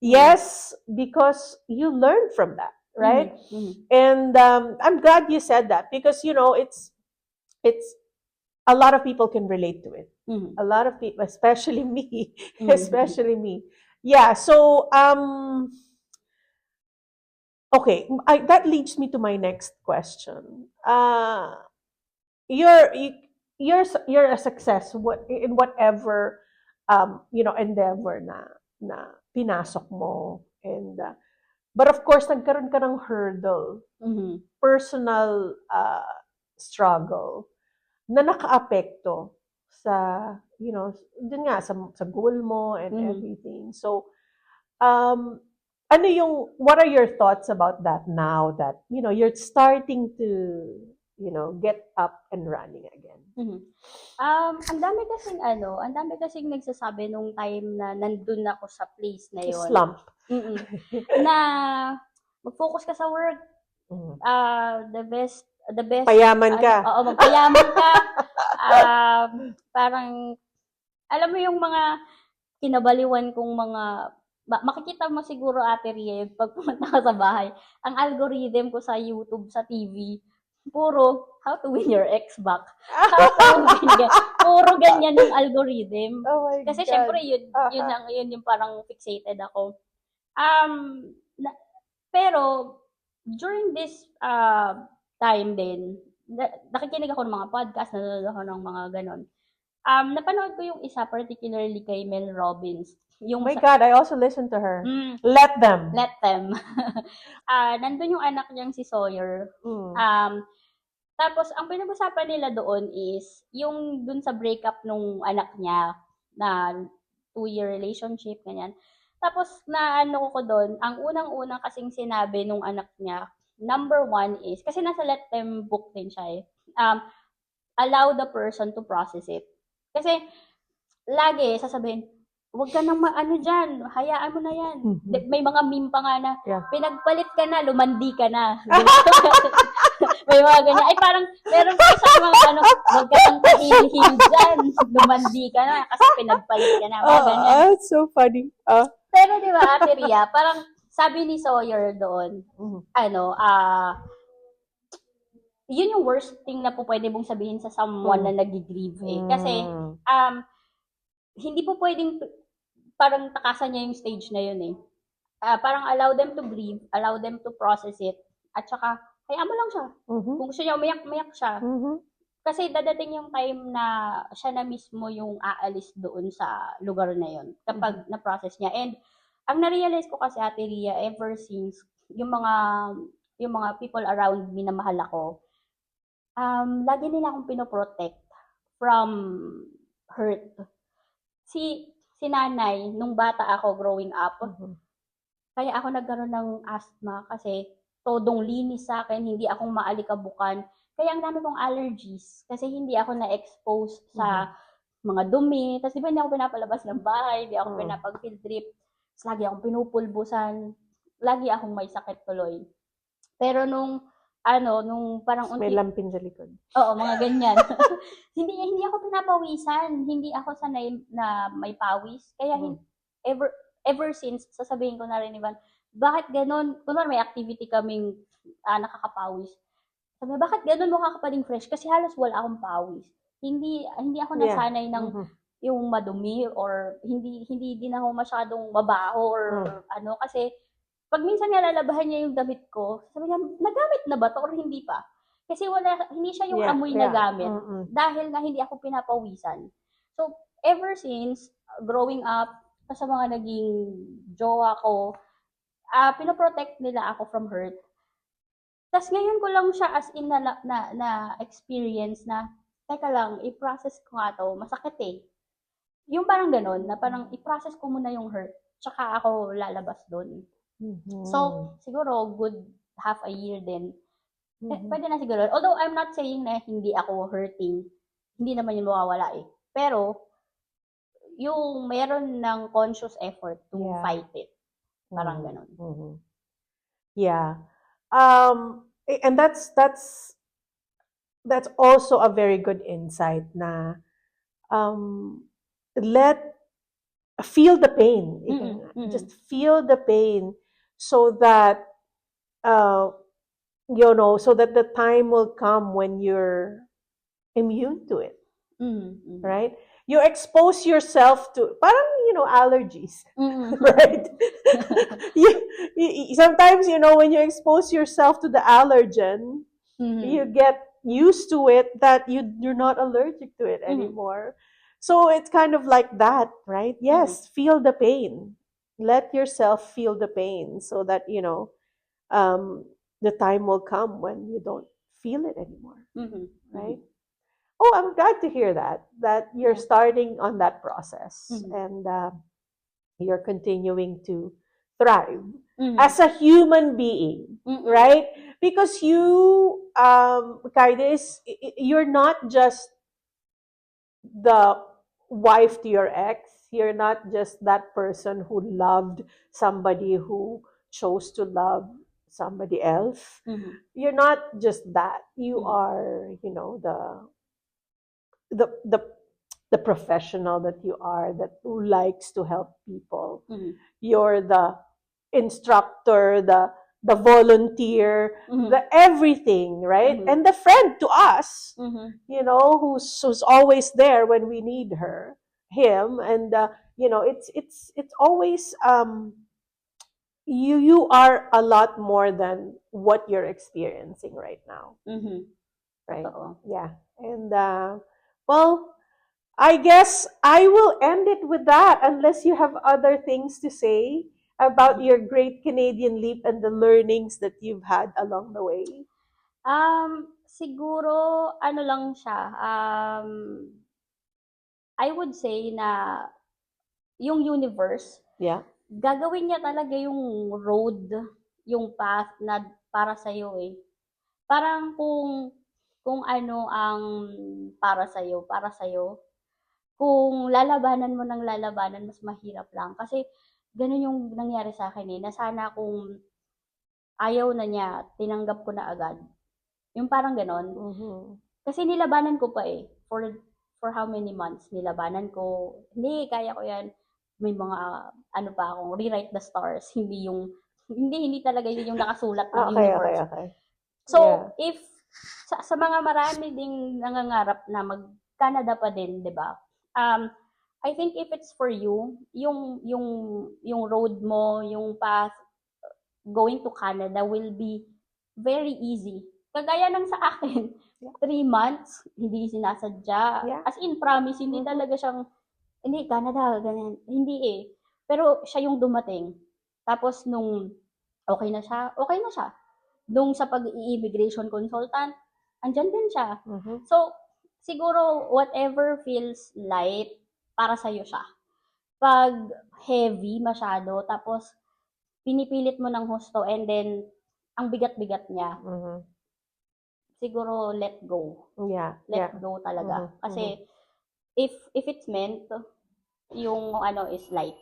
Mm.
yes, because you learned from that, right?
Mhm. Mhm.
And I'm glad you said that, because it's a lot of people can relate to it.
Mhm.
A lot of people, especially me,
Mhm.
especially me. Yeah. So okay, that leads me to my next question. You're you, you're a success in whatever endeavor na pinasok mo, and but of course nagkaroon ka ng hurdle,
Mhm.
personal struggle na nakaapekto sa dun nga sa goal mo and
Mhm.
everything. So um what are your thoughts about that now that you're starting to get up and running again?
Mhm. Ang dami kasing nagsasabi nung time na nandun ako sa place na yon.
Slump.
Mm. Na mag-focus ka sa work,
Mm.
the best,
Payaman ka.
oo, magpayaman ka. Parang, alam mo yung mga kinabaliwan kong mga, makikita mo siguro, Ate Ria, pag pumunta ka sa bahay, ang algorithm ko sa YouTube, sa TV, puro how to win your ex back. How to win ganyan. Puro ganyan yung algorithm.
Oh my
Kasi
God.
syempre yun yung parang fixated ako. Um, na, pero during this time din, nakikinig ako ng mga podcast, nanonood ako ng mga ganon. Napanood ko yung isa, particularly kay Mel Robbins.
Oh my God, I also listen to her. Let them.
Let them. Nandun yung anak niyang si Sawyer.
Mm.
Tapos, ang pinag-usapan nila doon is, yung dun sa breakup nung anak niya, na 2-year relationship, ganyan. Tapos, na ano ko doon, ang unang-unang kasing sinabi nung anak niya, number one is, kasi nasa Let Them book din siya eh, allow the person to process it. Kasi, lagi sasabihin, huwag ka nang maano dyan, hayaan mo na yan. May mga meme pa nga na,
Yeah.
pinagpalit ka na, lumandi ka na. May mga ganyan. Ay, parang, meron pa isang mga ano, huwag ka nang kahil-hil dyan, lumandi ka na, kasi pinagpalit ka na. Mga ganyan.
It's so funny.
Pero di ba, Ate Ria, parang sabi ni Sawyer doon, yun yung worst thing na po pwede mong sabihin sa someone na nag-grieve eh. Kasi, hindi po pwedeng parang takasan niya yung stage na yun eh. Parang allow them to grieve, allow them to process it, at saka, hayaan mo lang siya. Kung gusto niya umiyak siya. Kasi dadating yung time na siya na mismo yung aalis doon sa lugar na yun kapag na-process niya. And ang na-realize ko kasi, Ate Ria, ever since yung mga people around me na mahal ako, lagi nila akong pinoprotect from hurt. Si nanay, nung bata ako growing up, kaya ako nagkaroon ng asthma kasi todong linis sa akin, hindi akong maalikabukan. Kaya ang dami kong allergies kasi hindi ako na-expose sa mga dumi. Tapos di ba hindi ako pinapalabas ng bahay, hindi ako pinapag-field trip. Lagi akong pinupulbusan. Lagi akong may sakit tuloy. Pero nung nung parang
May lampin sa likod.
Oo, mga ganyan. Hindi ako pinapawisan. Hindi ako sanay na may pawis. Kaya ever since, sasabihin ko na rin, Ivan, bakit ganun? Kunwari may activity kaming nakakapawis. Sabi, bakit ganun mukha ka pa ding fresh? Kasi halos wala akong pawis. Hindi ako nasanay ng yung madumi or hindi din ako masyadong mabaho or kasi pag minsan nga lalabahan niya yung damit ko, sabi niya, nagamit na ba to or hindi pa? Kasi hindi siya yung amoy na gamit dahil nga hindi ako pinapawisan. So, ever since growing up, sa mga naging jowa ko, pinoprotect nila ako from hurt. Tapos ngayon ko lang siya as in na experience na, teka lang, i-process ko nga to, masakit eh. Yung parang ganun, na parang i-process ko muna yung hurt, tsaka ako lalabas doon. So, siguro, good half a year din. Pwede na siguro. Although, I'm not saying na hindi ako hurting. Hindi naman yung mawawala eh. Pero, yung meron ng conscious effort to fight it. Parang ganun.
Yeah. And that's also a very good insight na feel the pain. Just feel the pain so that so that the time will come when you're immune to it. Right? You expose yourself to parang allergies, right? Sometimes when you expose yourself to the allergen, you get used to it that you're not allergic to it anymore. So it's kind of like that, right? Yes, feel the pain. Let yourself feel the pain so that the time will come when you don't feel it anymore, right? Oh, I'm glad to hear that you're starting on that process and you're continuing to thrive as a human being, right? Because you, Kaides, you're not just the wife to your ex. You're not just that person who loved somebody who chose to love somebody else. You're not just that. You are, the professional that you are, that who likes to help people. You're the instructor, the volunteer, the everything, right? And the friend to us, who's always there when we need him, and it's always you are a lot more than what you're experiencing right now, right? Yeah, and well, I guess I will end it with that, unless you have other things to say about your Great Canadian Leap and the learnings that you've had along the way.
Siguro, lang siya, I would say na yung universe, gagawin niya talaga yung road, yung path na para sa'yo eh. Parang kung ano ang para sa'yo. Kung lalabanan mo ng lalabanan, mas mahirap lang. Kasi ganun yung nangyari sa akin eh. Na sana kung ayaw na niya, tinanggap ko na agad. Yung parang ganon. Kasi nilabanan ko pa eh. For how many months nilabanan ko. Hindi, kaya ko yan. May mga, pa akong rewrite the stars. Hindi talaga yun yung nakasulat ng universe.
Okay.
So, if sa mga marami ding nangangarap na mag-Canada pa din, 'di ba? I think if it's for you, yung road mo, yung path going to Canada will be very easy. Kagaya ng sa akin, 3 months, hindi sinasadya. As in, promise, hindi talaga siyang, hindi, Canada, ganyan. Hindi eh. Pero siya yung dumating. Tapos nung okay na siya. Nung sa pag-i-immigration consultant, andyan din siya. So, siguro, whatever feels light, para sa'yo siya. Pag heavy masyado, tapos pinipilit mo ng husto, and then, ang bigat-bigat niya, siguro, let go. Let go talaga. Kasi, if it's meant, yung is light.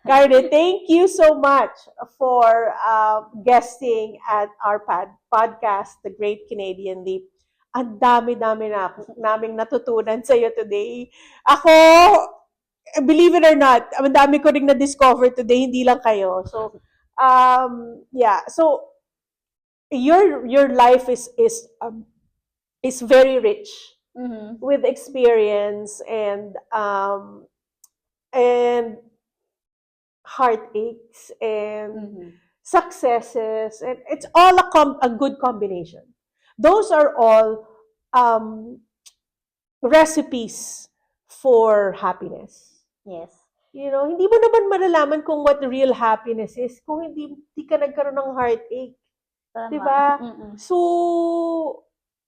Carne, thank you so much for guesting at our podcast, The Great Canadian Leap. Ang dami-dami naming natutunan sa iyo today. Ako, believe it or not, ang dami ko ring na-discover today, hindi lang kayo. So, yeah. So, your life is very rich with experience and heartaches and successes, and it's all a good combination. Those are all recipes for happiness.
Yes.
You know, hindi mo naman malalaman kung what real happiness is kung hindi ka nagkaroon ng heartache.
Tama.
Diba? So,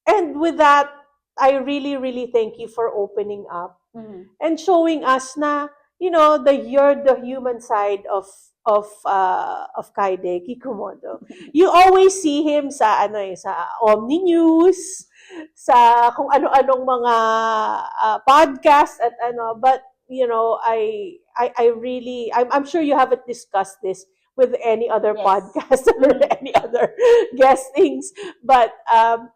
and with that, I really, really thank you for opening up and showing us na, you know, you're the human side of Kaide Kikumoto. You always see him sa Omni News, sa kung ano-anong mga podcast at but you know, I'm sure you haven't discussed this with any other podcast or any other guestings, but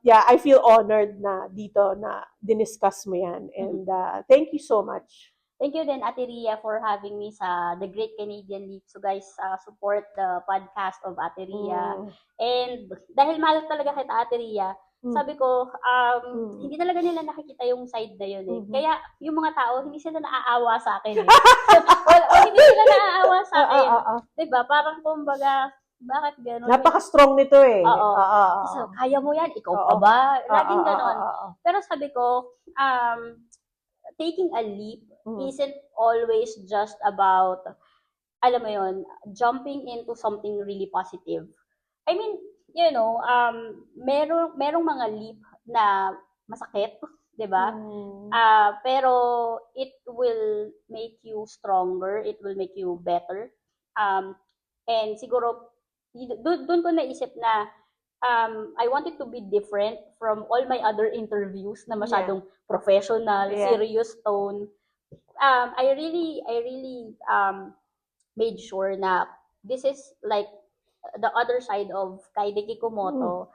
yeah, I feel honored na dito na diniscuss mo yan, and thank you so much.
Thank you din, Ate Ria, for having me sa The Great Canadian Leap. So guys, support the podcast of Ate Ria. And dahil mahal talaga kita, Ate Ria, sabi ko, hindi talaga nila nakikita yung side na yun eh. Kaya yung mga tao, hindi sila naaawa sa akin eh. Hindi sila naaawa sa akin. Diba? Parang kumbaga, bakit gano'n?
Napaka-strong nito eh.
So, kaya mo yan? Ikaw pa ba? Laging gano'n. Pero sabi ko, taking a leap isn't always just about, alam mo yun, jumping into something really positive. I mean, you know, merong mga leap na masakit, 'di ba? Pero it will make you stronger, it will make you better. And siguro doon ko naisip na I wanted to be different from all my other interviews na masyadong professional, serious tone. I really made sure na this is like the other side of Kaide Kikumoto,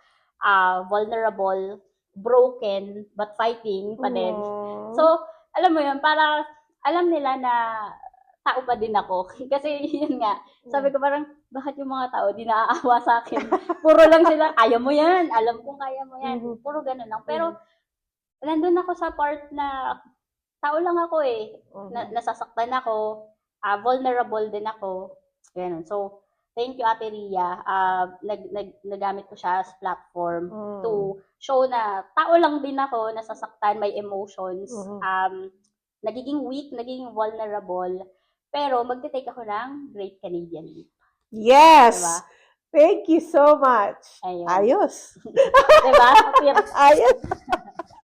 vulnerable, broken, but fighting pa din. So, alam mo yun, para alam nila na tao pa din ako. Kasi yun nga, sabi ko parang, bakit yung mga tao di naaawa sa akin? Puro lang sila, kaya mo yan, alam kong kaya mo yan. Puro ganun lang. Pero, nandun ako sa part na, tao lang ako eh. Nasasaktan ako, vulnerable din ako. Ganun. So, thank you, Ate Ria. Nagamit ko siya as platform to show na tao lang din ako, nasasaktan, may emotions, nagiging weak, nagiging vulnerable, pero magte-take ako ng Great Canadian Leap.
Yes!
Diba?
Thank you so much.
Ayun.
Ayos.
Diba?
Ayos.